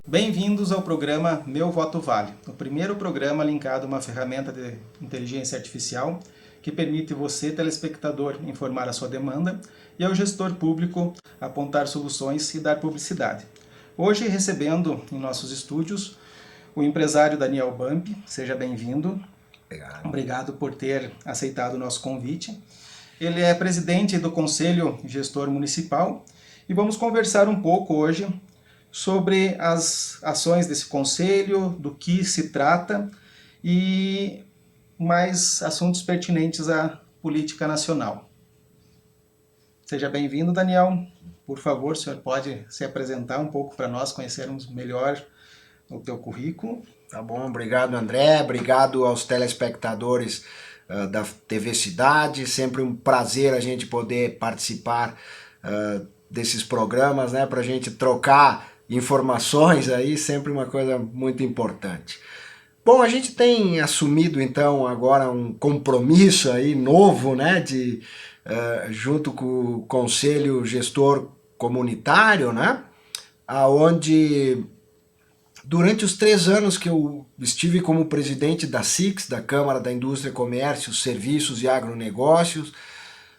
Bem-vindos ao programa Meu Voto Vale, o primeiro programa linkado a uma ferramenta de inteligência artificial que permite você, telespectador, informar a sua demanda e ao gestor público apontar soluções e dar publicidade. Hoje recebendo em nossos estúdios o empresário Daniel Bamp. Seja bem-vindo. Obrigado por ter aceitado o nosso convite. Ele é presidente do Conselho Gestor Municipal e vamos conversar um pouco hoje sobre as ações desse conselho, do que se trata e mais assuntos pertinentes à política nacional. Seja bem-vindo, Daniel. Por favor, o senhor pode se apresentar um pouco para nós conhecermos melhor o teu currículo? Tá bom, obrigado, André, obrigado aos telespectadores da TV Cidade, sempre um prazer a gente poder participar desses programas, né, para a gente trocar informações aí, sempre uma coisa muito importante. Bom, a gente tem assumido então agora um compromisso aí novo, né, junto com o Conselho Gestor Comunitário, né, aonde durante os 3 anos que eu estive como presidente da SICS, da Câmara da Indústria, Comércio, Serviços e Agronegócios,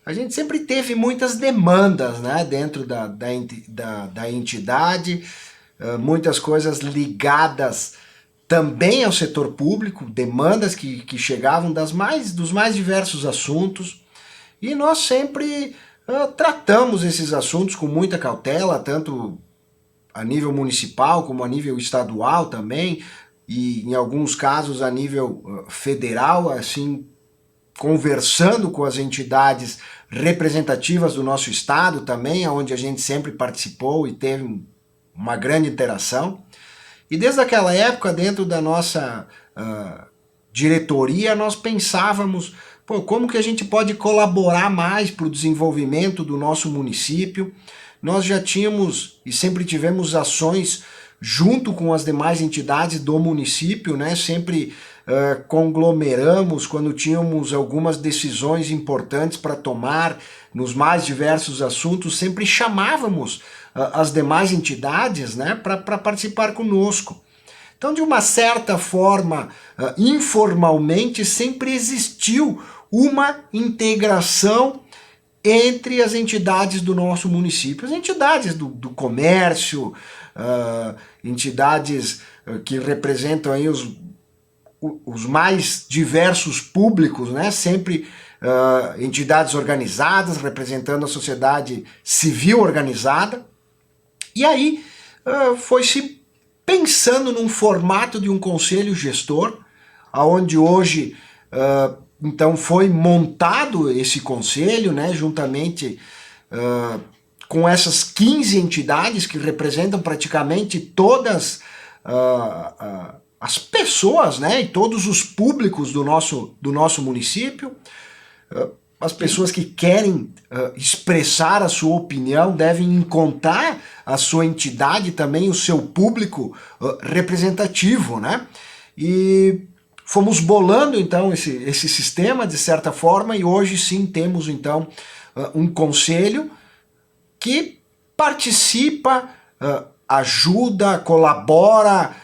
a gente sempre teve muitas demandas, né, dentro da entidade, muitas coisas ligadas também ao setor público, demandas que chegavam dos mais diversos assuntos, e nós sempre tratamos esses assuntos com muita cautela, tanto a nível municipal, como a nível estadual também, e em alguns casos a nível federal, assim, conversando com as entidades representativas do nosso estado também, onde a gente sempre participou e teve uma grande interação. E desde aquela época, dentro da nossa diretoria, nós pensávamos, como que a gente pode colaborar mais para o desenvolvimento do nosso município. Nós já tínhamos e sempre tivemos ações junto com as demais entidades do município, né? Sempre conglomeramos quando tínhamos algumas decisões importantes para tomar nos mais diversos assuntos, sempre chamávamos as demais entidades, né, para participar conosco. Então, de uma certa forma, informalmente, sempre existiu uma integração entre as entidades do nosso município, as entidades do comércio, entidades que representam aí os mais diversos públicos, né? Sempre entidades organizadas, representando a sociedade civil organizada. E aí foi-se pensando num formato de um conselho gestor, onde hoje então foi montado esse conselho, né, juntamente com essas 15 entidades que representam praticamente todas as pessoas, né, e todos os públicos do nosso município. As pessoas que querem expressar a sua opinião devem encontrar a sua entidade também, o seu público representativo, né? E fomos bolando então esse sistema de certa forma, e hoje sim temos então um conselho que participa, ajuda, colabora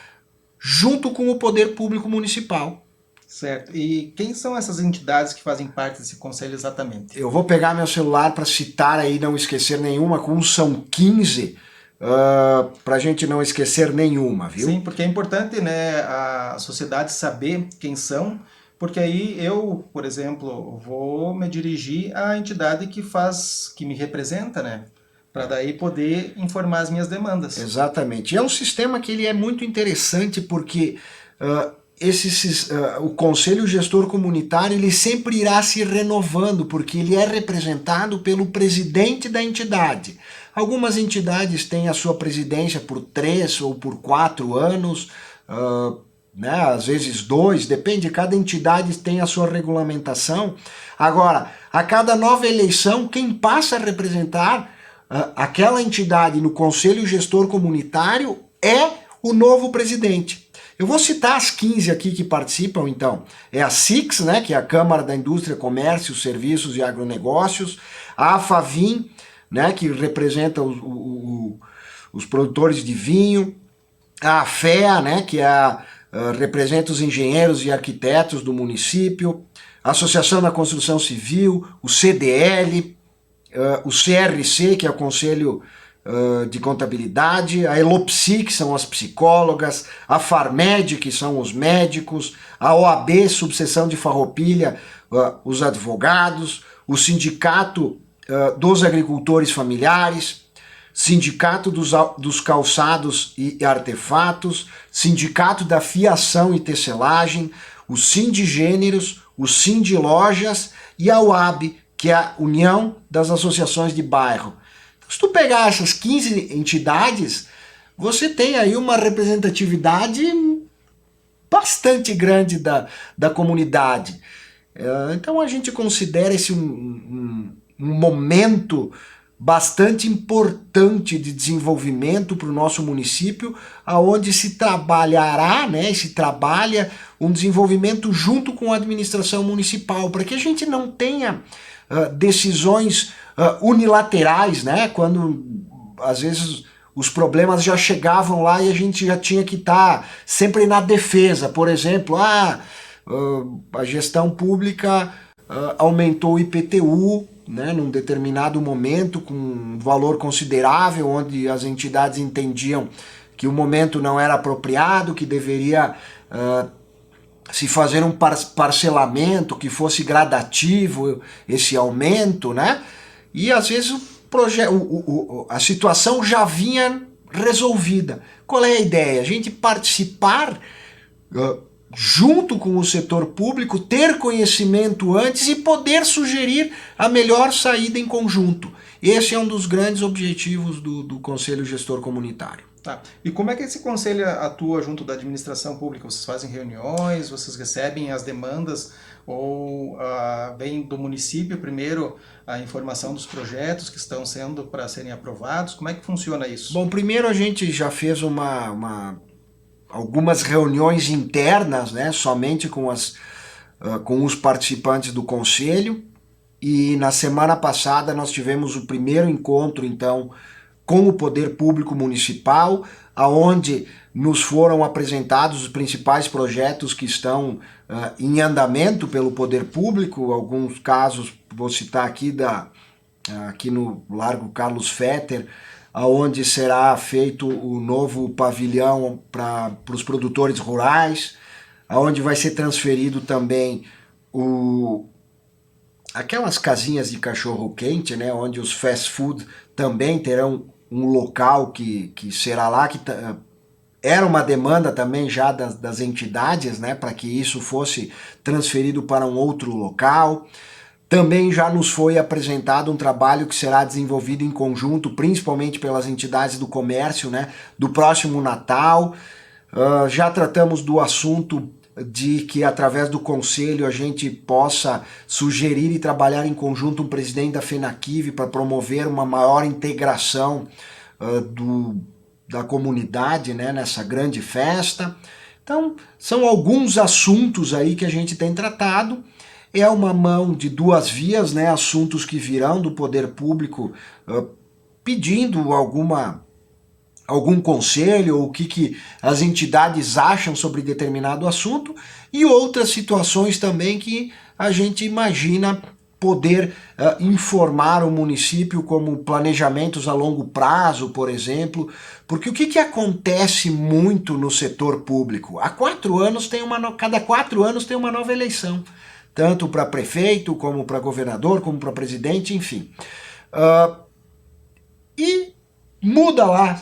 junto com o poder público municipal. Certo. E quem são essas entidades que fazem parte desse conselho exatamente? Eu vou pegar meu celular para citar aí, não esquecer nenhuma, como são 15, para a gente não esquecer nenhuma, viu? Sim, porque é importante, né, a sociedade saber quem são, porque aí eu, por exemplo, vou me dirigir à entidade que me representa, né? Para daí poder informar as minhas demandas. Exatamente. E é um sistema que ele é muito interessante porque o Conselho Gestor Comunitário ele sempre irá se renovando, porque ele é representado pelo presidente da entidade. Algumas entidades têm a sua presidência por 3 ou por 4 anos, né, às vezes 2, depende, cada entidade tem a sua regulamentação. Agora, a cada nova eleição, quem passa a representar aquela entidade no Conselho Gestor Comunitário é o novo presidente. Eu vou citar as 15 aqui que participam, então. É a SICS, né, que é a Câmara da Indústria, Comércio, Serviços e Agronegócios, a AFAVIM, né, que representa os produtores de vinho, a AFEA, né, que representa os engenheiros e arquitetos do município, a Associação da Construção Civil, o CDL, o CRC, que é o Conselho de Contabilidade, a Elopsi, que são as psicólogas, a Farmed, que são os médicos, a OAB, subseção de Farroupilha, os advogados, o Sindicato dos Agricultores Familiares, Sindicato dos Calçados e Artefatos, Sindicato da Fiação e Tecelagem, o Sindigêneros, o Sindilojas e a UAB, que é a União das Associações de Bairro. Se tu pegar essas 15 entidades, você tem aí uma representatividade bastante grande da comunidade. Então a gente considera esse um momento bastante importante de desenvolvimento para o nosso município, aonde se trabalhará, né, se trabalha um desenvolvimento junto com a administração municipal, para que a gente não tenha decisões unilaterais, né, quando às vezes os problemas já chegavam lá e a gente já tinha que estar sempre na defesa. Por exemplo, a gestão pública aumentou o IPTU, né, num determinado momento com um valor considerável, onde as entidades entendiam que o momento não era apropriado, que deveria se fazer um parcelamento, que fosse gradativo esse aumento, né? E às vezes a situação já vinha resolvida. Qual é a ideia? A gente participar junto com o setor público, ter conhecimento antes e poder sugerir a melhor saída em conjunto. Esse é um dos grandes objetivos do Conselho Gestor Comunitário. Tá. E como é que esse conselho atua junto da administração pública? Vocês fazem reuniões, vocês recebem as demandas ou vem do município primeiro a informação dos projetos que estão sendo para serem aprovados? Como é que funciona isso? Bom, primeiro a gente já fez algumas reuniões internas, né, somente com os participantes do conselho, e na semana passada nós tivemos o primeiro encontro, então, com o Poder Público Municipal, aonde nos foram apresentados os principais projetos que estão em andamento pelo Poder Público. Alguns casos, vou citar aqui no Largo Carlos Fetter, aonde será feito o novo pavilhão para os produtores rurais, aonde vai ser transferido também aquelas casinhas de cachorro-quente, né, onde os fast food também terão um local que será lá, que era uma demanda também já das entidades, né, para que isso fosse transferido para um outro local. Também já nos foi apresentado um trabalho que será desenvolvido em conjunto, principalmente pelas entidades do comércio, né, do próximo Natal. Já tratamos do assunto de que através do conselho a gente possa sugerir e trabalhar em conjunto um presidente da FENAQUIV para promover uma maior integração da comunidade, né, nessa grande festa. Então, são alguns assuntos aí que a gente tem tratado. É uma mão de duas vias, né, assuntos que virão do poder público pedindo algum conselho, ou o que as entidades acham sobre determinado assunto, e outras situações também que a gente imagina poder informar o município, como planejamentos a longo prazo, por exemplo, porque o que acontece muito no setor público? Cada 4 anos tem uma nova eleição, tanto para prefeito, como para governador, como para presidente, enfim. E muda lá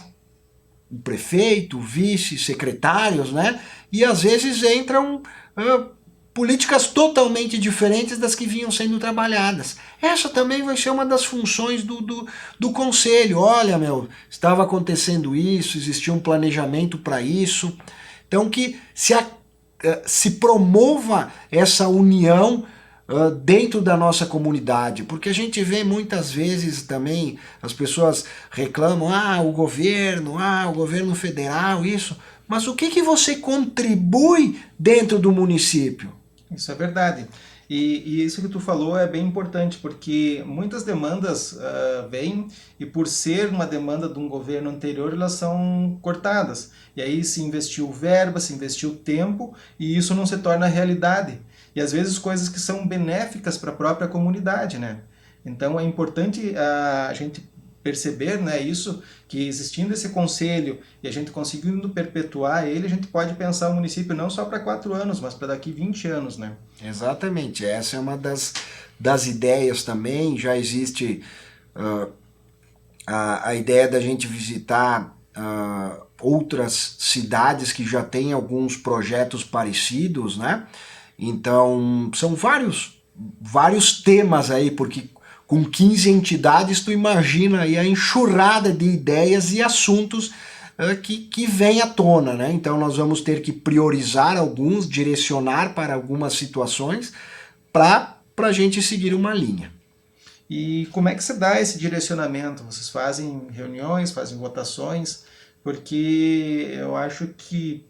o prefeito, o vice, secretários, né? E às vezes entram políticas totalmente diferentes das que vinham sendo trabalhadas. Essa também vai ser uma das funções do conselho. Olha, estava acontecendo isso, existia um planejamento para isso. Então que se promova essa união dentro da nossa comunidade, porque a gente vê muitas vezes também as pessoas reclamam, o governo federal, isso, mas o que você contribui dentro do município? Isso é verdade. E isso que tu falou é bem importante, porque muitas demandas vêm e por ser uma demanda de um governo anterior, elas são cortadas. E aí se investiu verba, se investiu tempo e isso não se torna realidade. E às vezes coisas que são benéficas para a própria comunidade, né? Então é importante a gente perceber, né, isso, que existindo esse conselho e a gente conseguindo perpetuar ele, a gente pode pensar o município não só para 4 anos, mas para daqui 20 anos, né? Exatamente, essa é uma das ideias também. Já existe a ideia da gente visitar outras cidades que já têm alguns projetos parecidos, né? Então, são vários temas aí, porque com 15 entidades tu imagina aí a enxurrada de ideias e assuntos que vem à tona, né? Então nós vamos ter que priorizar alguns, direcionar para algumas situações para a gente seguir uma linha. E como é que se dá esse direcionamento? Vocês fazem reuniões, fazem votações? Porque eu acho que,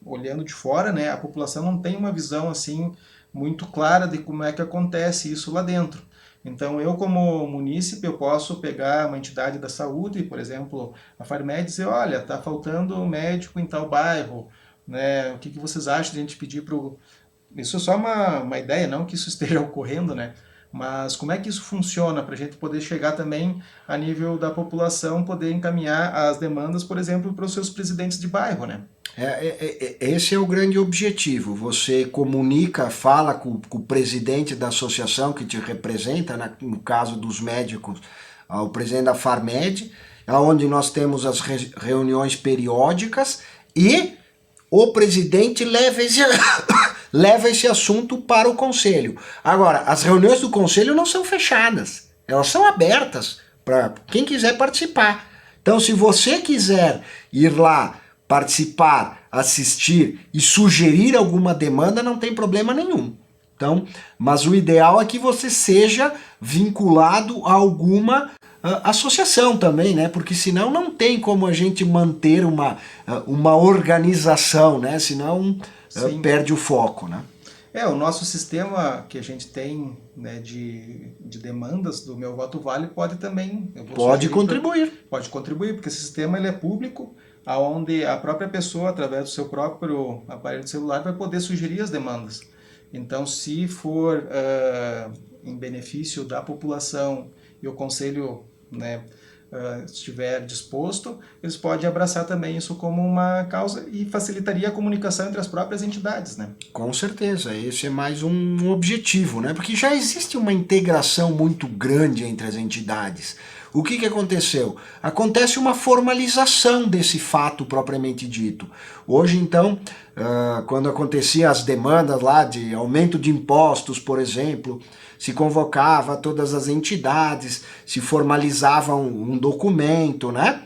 olhando de fora, né, a população não tem uma visão assim muito clara de como é que acontece isso lá dentro. Então, eu como munícipe, eu posso pegar uma entidade da saúde, por exemplo, a Farmed, e dizer, olha, está faltando médico em tal bairro, né? O que vocês acham de a gente pedir para o... Isso é só uma ideia, não que isso esteja ocorrendo, né? Mas como é que isso funciona para a gente poder chegar também a nível da população, poder encaminhar as demandas, por exemplo, para os seus presidentes de bairro, né? Esse é o grande objetivo. Você comunica, fala com o presidente da associação que te representa, no caso dos médicos, o presidente da Farmed, onde nós temos as reuniões periódicas e o presidente leva esse assunto para o conselho. Agora, as reuniões do conselho não são fechadas, elas são abertas para quem quiser participar. Então, se você quiser ir lá participar, assistir e sugerir alguma demanda, não tem problema nenhum. Então, mas o ideal é que você seja vinculado a alguma associação também, né? Porque senão não tem como a gente manter uma organização, né? Senão perde o foco, né? O nosso sistema que a gente tem, né, de demandas do Meu Voto Vale pode também... Pode contribuir. Pode contribuir, porque esse sistema ele é público, onde a própria pessoa, através do seu próprio aparelho de celular, vai poder sugerir as demandas. Então, se for em benefício da população e o conselho, né, estiver disposto, eles podem abraçar também isso como uma causa e facilitaria a comunicação entre as próprias entidades, né? Com certeza, esse é mais um objetivo, né? Porque já existe uma integração muito grande entre as entidades. O que aconteceu? Acontece uma formalização desse fato propriamente dito. Hoje, então, quando aconteciam as demandas lá de aumento de impostos, por exemplo, se convocava todas as entidades, se formalizava um documento, né?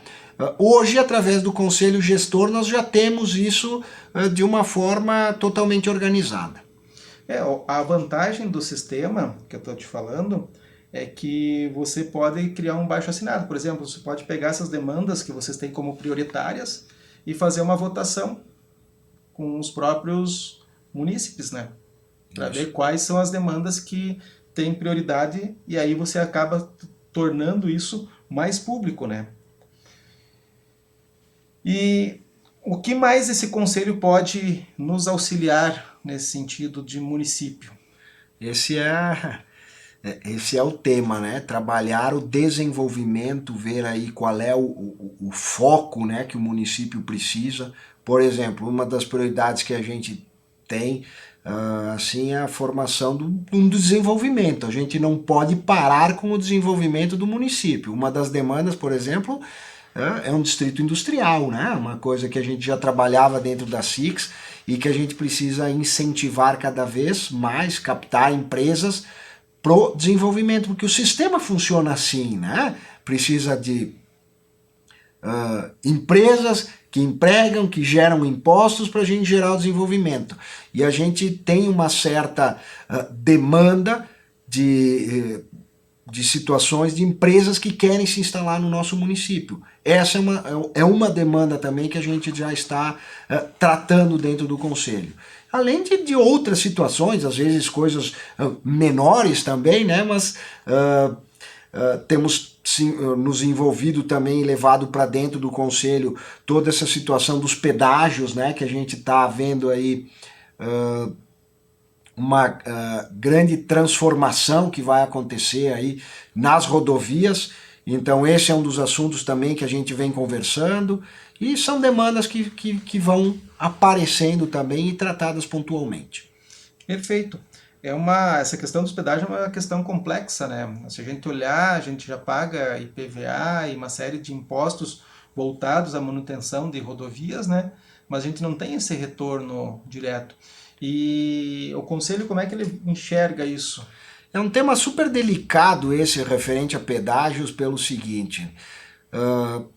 Hoje, através do Conselho Gestor, nós já temos isso de uma forma totalmente organizada. A vantagem do sistema que eu estou te falando é que você pode criar um baixo-assinado. Por exemplo, você pode pegar essas demandas que vocês têm como prioritárias e fazer uma votação com os próprios munícipes, né? Para ver quais são as demandas que têm prioridade e aí você acaba tornando isso mais público, né? E o que mais esse conselho pode nos auxiliar nesse sentido de município? Esse é o tema, né? Trabalhar o desenvolvimento, ver aí qual é o foco, né, que o município precisa. Por exemplo, uma das prioridades que a gente tem assim, é a formação de um desenvolvimento. A gente não pode parar com o desenvolvimento do município. Uma das demandas, por exemplo, é um distrito industrial, né? Uma coisa que a gente já trabalhava dentro da SIX e que a gente precisa incentivar cada vez mais, captar empresas pro desenvolvimento, porque o sistema funciona assim, né? Precisa de empresas que empregam, que geram impostos para a gente gerar o desenvolvimento. E a gente tem uma certa demanda de situações de empresas que querem se instalar no nosso município. Essa é uma demanda também que a gente já está tratando dentro do Conselho. além de outras situações, às vezes coisas menores também, né? Mas temos sim, nos envolvido também e levado para dentro do Conselho toda essa situação dos pedágios, né? Que a gente está vendo aí uma grande transformação que vai acontecer aí nas rodovias. Então esse é um dos assuntos também que a gente vem conversando e são demandas que vão aparecendo também e tratadas pontualmente. Perfeito. Essa questão dos pedágios é uma questão complexa, né? Se a gente olhar, a gente já paga IPVA e uma série de impostos voltados à manutenção de rodovias, né? Mas a gente não tem esse retorno direto. E o Conselho, como é que ele enxerga isso? É um tema super delicado esse referente a pedágios pelo seguinte,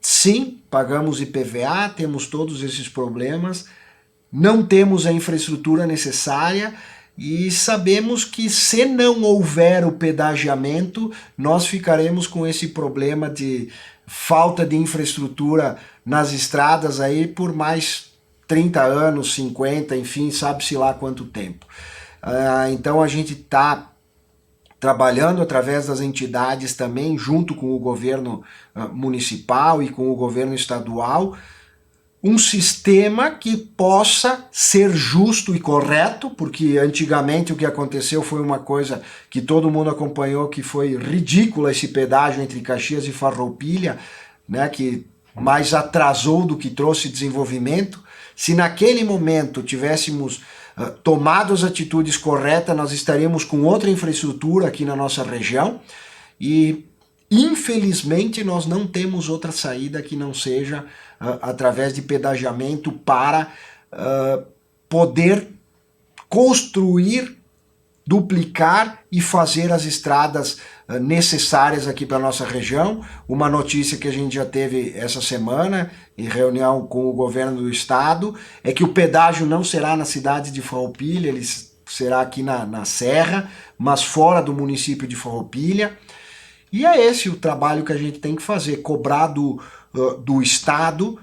sim, pagamos IPVA, temos todos esses problemas, não temos a infraestrutura necessária e sabemos que se não houver o pedagiamento, nós ficaremos com esse problema de falta de infraestrutura nas estradas aí por mais 30 anos, 50, enfim, sabe-se lá quanto tempo. Então a gente está trabalhando através das entidades também, junto com o governo municipal e com o governo estadual, um sistema que possa ser justo e correto, porque antigamente o que aconteceu foi uma coisa que todo mundo acompanhou, que foi ridícula esse pedágio entre Caxias e Farroupilha, né, que mais atrasou do que trouxe desenvolvimento. Se naquele momento tivéssemos tomado as atitudes corretas, nós estaríamos com outra infraestrutura aqui na nossa região e infelizmente nós não temos outra saída que não seja através de pedagiamento para poder construir, duplicar e fazer as estradas necessárias aqui para a nossa região. Uma notícia que a gente já teve essa semana, em reunião com o governo do estado, é que o pedágio não será na cidade de Farroupilha, ele será aqui na Serra, mas fora do município de Farroupilha. E é esse o trabalho que a gente tem que fazer, cobrar do estado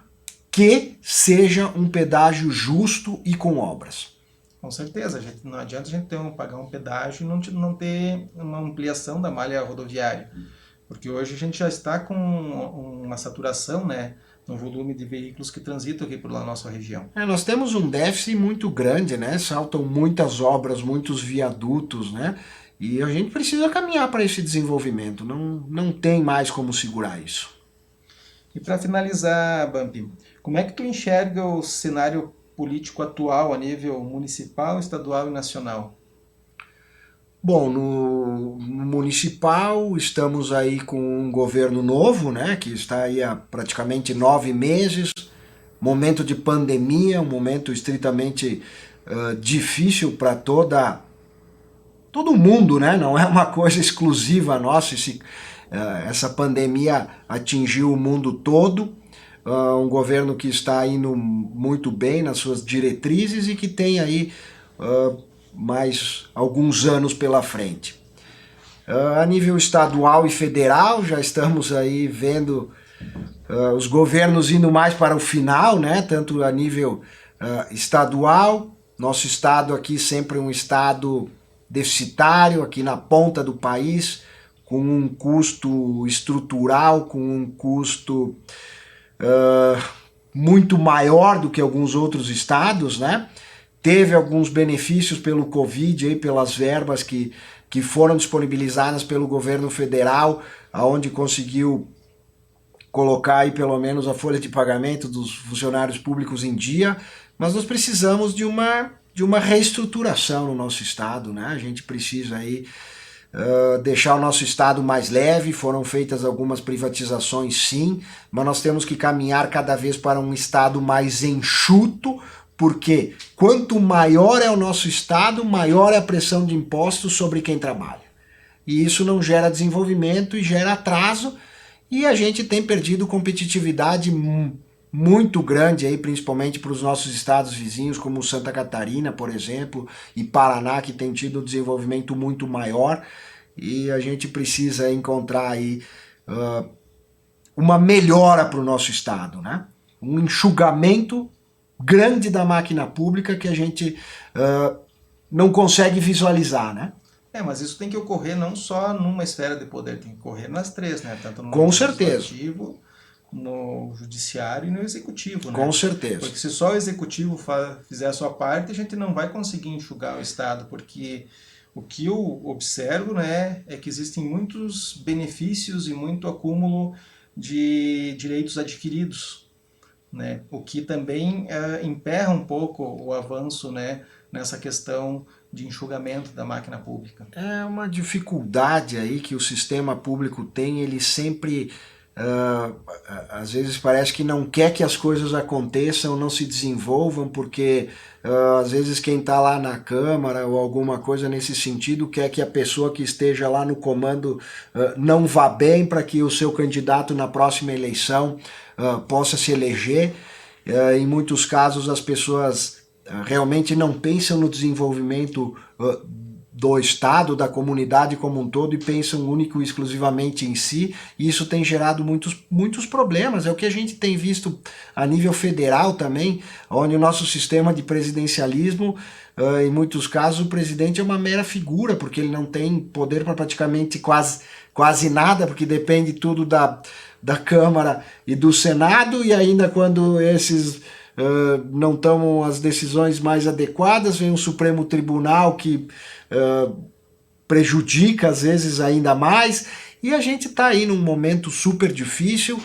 que seja um pedágio justo e com obras. Com certeza, não adianta a gente pagar um pedágio e não ter uma ampliação da malha rodoviária, porque hoje a gente já está com uma saturação, né, no volume de veículos que transitam aqui pela nossa região. Nós temos um déficit muito grande, né? Saltam muitas obras, muitos viadutos, né? E a gente precisa caminhar para esse desenvolvimento, não tem mais como segurar isso. E para finalizar, Bampi, como é que tu enxerga o cenário político atual a nível municipal, estadual e nacional? Bom, no municipal estamos aí com um governo novo, né, que está aí há praticamente 9 meses, momento de pandemia, um momento estritamente difícil para todo mundo, né, não é uma coisa exclusiva nossa, essa pandemia atingiu o mundo todo. Um governo que está indo muito bem nas suas diretrizes e que tem aí mais alguns anos pela frente. A nível estadual e federal já estamos aí vendo os governos indo mais para o final, né? Tanto a nível estadual, nosso estado aqui sempre um estado deficitário, aqui na ponta do país, com um custo estrutural, com um custo muito maior do que alguns outros estados, né? Teve alguns benefícios pelo Covid, aí, pelas verbas que foram disponibilizadas pelo governo federal, aonde conseguiu colocar aí pelo menos a folha de pagamento dos funcionários públicos em dia, mas nós precisamos de uma reestruturação no nosso estado, né? A gente precisa aí deixar o nosso estado mais leve. Foram feitas algumas privatizações, sim, mas nós temos que caminhar cada vez para um estado mais enxuto, porque quanto maior é o nosso estado, maior é a pressão de impostos sobre quem trabalha. E isso não gera desenvolvimento e gera atraso, e a gente tem perdido competitividade muito grande aí, principalmente para os nossos estados vizinhos, como Santa Catarina, por exemplo, e Paraná, que tem tido um desenvolvimento muito maior, e a gente precisa encontrar aí uma melhora para o nosso estado, né? Um enxugamento grande da máquina pública que a gente não consegue visualizar, né? Mas isso tem que ocorrer não só numa esfera de poder, tem que ocorrer nas três, né? Tanto no Com certeza. legislativo, no judiciário e no executivo, né? Com certeza. Porque se só o executivo fizer a sua parte, a gente não vai conseguir enxugar o Estado, porque o que eu observo, né, é que existem muitos benefícios e muito acúmulo de direitos adquiridos, né? O que também emperra um pouco o avanço, né, nessa questão de enxugamento da máquina pública. É uma dificuldade aí que o sistema público tem, ele sempre, às vezes parece que não quer que as coisas aconteçam, não se desenvolvam, porque às vezes quem está lá na Câmara ou alguma coisa nesse sentido quer que a pessoa que esteja lá no comando não vá bem para que o seu candidato na próxima eleição possa se eleger. Em muitos casos as pessoas realmente não pensam no desenvolvimento do Estado, da comunidade como um todo, e pensam único e exclusivamente em si, e isso tem gerado muitos problemas. É o que a gente tem visto a nível federal também, onde o nosso sistema de presidencialismo, em muitos casos, o presidente é uma mera figura, porque ele não tem poder para praticamente quase nada, porque depende tudo da Câmara e do Senado, e ainda quando esses não tomam as decisões mais adequadas, vem o Supremo Tribunal que prejudica às vezes ainda mais, e a gente está aí num momento super difícil,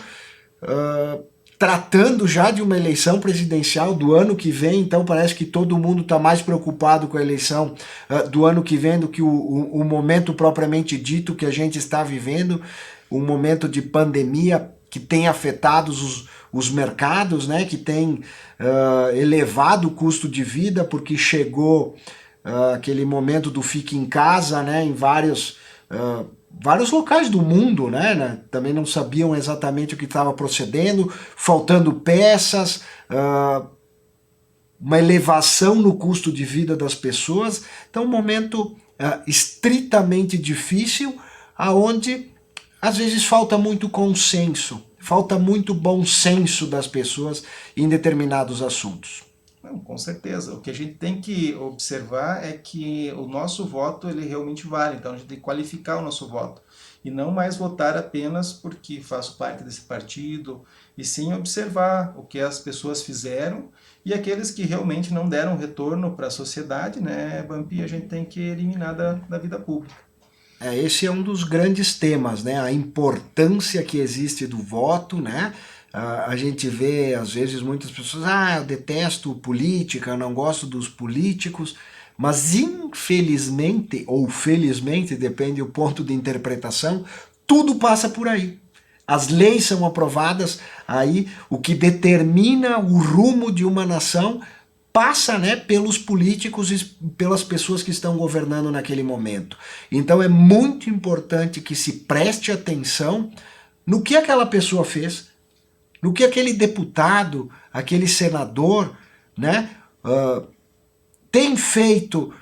tratando já de uma eleição presidencial do ano que vem, então parece que todo mundo está mais preocupado com a eleição do ano que vem do que o momento propriamente dito que a gente está vivendo, um momento de pandemia que tem afetado os mercados, né, que tem elevado o custo de vida, porque chegou aquele momento do fique em casa, né, em vários locais do mundo, né, também não sabiam exatamente o que estava procedendo, faltando peças, uma elevação no custo de vida das pessoas. Então um momento estritamente difícil, aonde às vezes falta muito consenso, falta muito bom senso das pessoas em determinados assuntos. Não, com certeza. O que a gente tem que observar é que o nosso voto ele realmente vale, então a gente tem que qualificar o nosso voto. E não mais votar apenas porque faço parte desse partido, e sim observar o que as pessoas fizeram e aqueles que realmente não deram retorno para a sociedade, né, Bampi, a gente tem que eliminar da vida pública. Esse é um dos grandes temas, né? A importância que existe do voto, né? A gente vê, às vezes, muitas pessoas, eu detesto política, eu não gosto dos políticos, mas infelizmente, ou felizmente, depende do ponto de interpretação, tudo passa por aí. As leis são aprovadas aí, o que determina o rumo de uma nação passa, né, pelos políticos e pelas pessoas que estão governando naquele momento. Então é muito importante que se preste atenção no que aquela pessoa fez, no que aquele deputado, aquele senador, né, tem feito,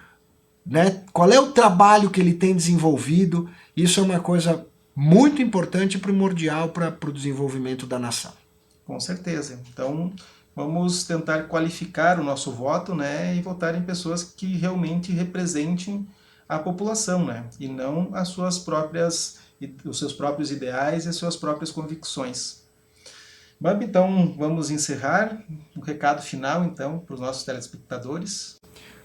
né, qual é o trabalho que ele tem desenvolvido. Isso é uma coisa muito importante e primordial para o desenvolvimento da nação. Com certeza. Então vamos tentar qualificar o nosso voto, né, e votar em pessoas que realmente representem a população, né, e não os seus próprios ideais e as suas próprias convicções. Bambi, então vamos encerrar um recado final então para os nossos telespectadores.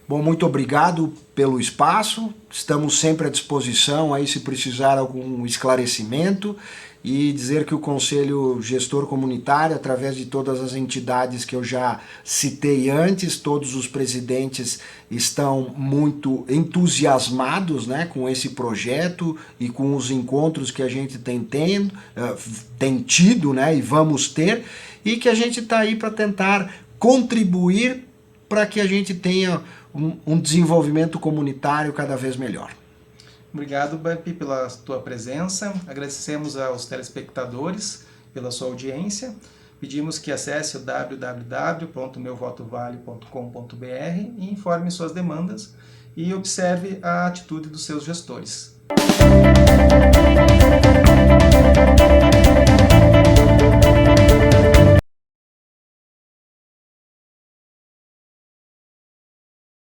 Bom, muito obrigado pelo espaço, estamos sempre à disposição aí se precisar algum esclarecimento, e dizer que o Conselho Gestor Comunitário, através de todas as entidades que eu já citei antes, todos os presidentes estão muito entusiasmados, né, com esse projeto e com os encontros que a gente tem tido, né, e vamos ter, e que a gente está aí para tentar contribuir para que a gente tenha um desenvolvimento comunitário cada vez melhor. Obrigado, Bampi, pela tua presença. Agradecemos aos telespectadores pela sua audiência. Pedimos que acesse o www.meuvotovale.com.br e informe suas demandas e observe a atitude dos seus gestores.